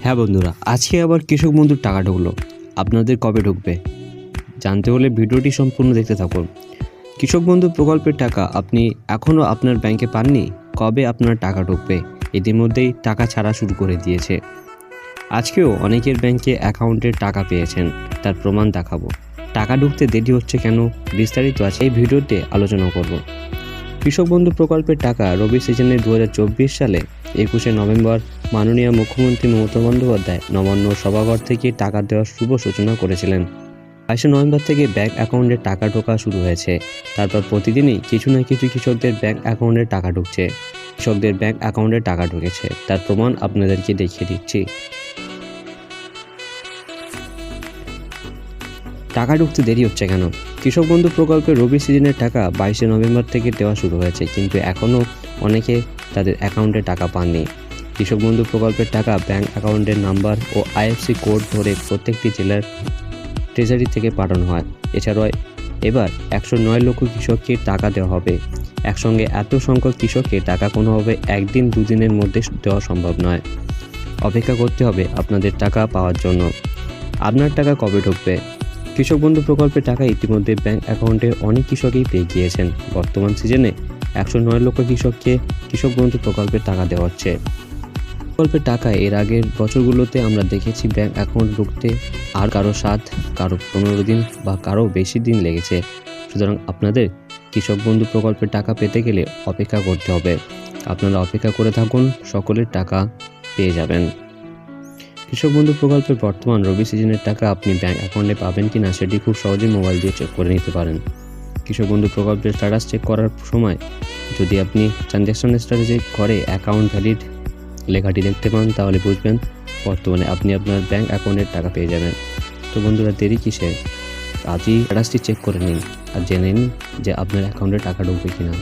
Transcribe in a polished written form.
হ্যাঁ বন্ধুরা, আজকে আবার কৃষক বন্ধুর টাকা ঢুকলো। আপনাদের কবে ঢুকবে জানতে হলে ভিডিওটি সম্পূর্ণ দেখতে থাকুন। কৃষক বন্ধু প্রকল্পের টাকা আপনি এখনও আপনার ব্যাংকে পাননি? কবে আপনার টাকা ঢুকবে? ইতিমধ্যেই টাকা ছাড়া শুরু করে দিয়েছে। আজকেও অনেকের ব্যাংকে অ্যাকাউন্টের টাকা পেয়েছেন, তার প্রমাণ দেখাবো। টাকা ঢুকতে দেরি হচ্ছে কেন, বিস্তারিত আছে এই ভিডিওতে আলোচনা করব। কৃষক বন্ধু প্রকল্পের টাকা রবি সিজনে 2024 সালে 21শে নভেম্বর মাননীয় মুখ্যমন্ত্রী মমতা বন্দ্যোপাধ্যায় নবান্ন সভাঘর থেকে টাকা দেওয়ার শুভ সূচনা করেছিলেন। 22শে নভেম্বর থেকে ব্যাংক অ্যাকাউন্টে টাকা ঢোকা শুরু হয়েছে। তারপর প্রতিদিনই কিছু না কিছু কৃষকদের ব্যাংক অ্যাকাউন্টে টাকা ঢুকছে। কৃষকদের ব্যাংক অ্যাকাউন্টে টাকা ঢুকেছে, তার প্রমাণ আপনাদেরকে দেখিয়ে দিচ্ছি। টাকা ঢুকতে দেরি হচ্ছে কেন? কৃষক বন্ধু প্রকল্পের রবি সিজনের টাকা 22শে নভেম্বর থেকে দেওয়া শুরু হয়েছে, কিন্তু এখনও অনেকে তাদের অ্যাকাউন্টে টাকা পাননি। কৃষক বন্ধু প্রকল্পের টাকা ব্যাংক অ্যাকাউন্টের নাম্বার ও আইএফসি কোড ধরে প্রত্যেকটি জেলার ট্রেজারি থেকে পাঠানো হয়। এছাড়াও এবার 109 লক্ষ কৃষককে টাকা দেওয়া হবে। একসঙ্গে এত সংখ্যক কৃষককে টাকা কোনোভাবে একদিন দুদিনের মধ্যে দেওয়া সম্ভব নয়। অপেক্ষা করতে হবে আপনাদের টাকা পাওয়ার জন্য। আপনার টাকা কবে ঢুকবে? কৃষক বন্ধু প্রকল্পের টাকা ইতিমধ্যে ব্যাংক অ্যাকাউন্টে অনেক কৃষকই পেয়ে গিয়েছেন। বর্তমান সিজনে 109 লক্ষ কৃষককে কৃষক বন্ধু প্রকল্পের টাকা দেওয়া হচ্ছে। প্রকল্পের টাকা এর আগের বছরগুলোতে আমরা দেখেছি ব্যাংক অ্যাকাউন্ট ঢুকতে আর কারো 7, কারো 15 দিন বা কারো বেশি দিন লেগেছে। সুতরাং আপনাদের কৃষক বন্ধু প্রকল্পের টাকা পেতে গেলে অপেক্ষা করতে হবে। আপনারা অপেক্ষা করে থাকুন, সকলের টাকা পেয়ে যাবেন। কৃষক বন্ধু প্রকল্পের বর্তমান রবি সিজনের টাকা আপনি ব্যাংক অ্যাকাউন্টে পাবেন কিনা সেটি খুব সহজেই মোবাইল দিয়ে চেক করে নিতে পারেন। কৃষক বন্ধু প্রকল্পের স্ট্যাটাস চেক করার সময় যদি আপনি ট্রানজ্যাকশন স্ট্যাটাসে ঘরে অ্যাকাউন্ট ভ্যালিড লেখাটি দেখতে পান, তাহলে বুঝবেন বর্তমানে আপনি আপনার ব্যাংক অ্যাকাউন্টের টাকা পেয়ে যাবেন। তো বন্ধুরা, দেরি কিসে? আজই স্ট্যাটাসটি চেক করে নিন আর জেনে নিন যে আপনার অ্যাকাউন্টে টাকা ঢুকবে কিনা।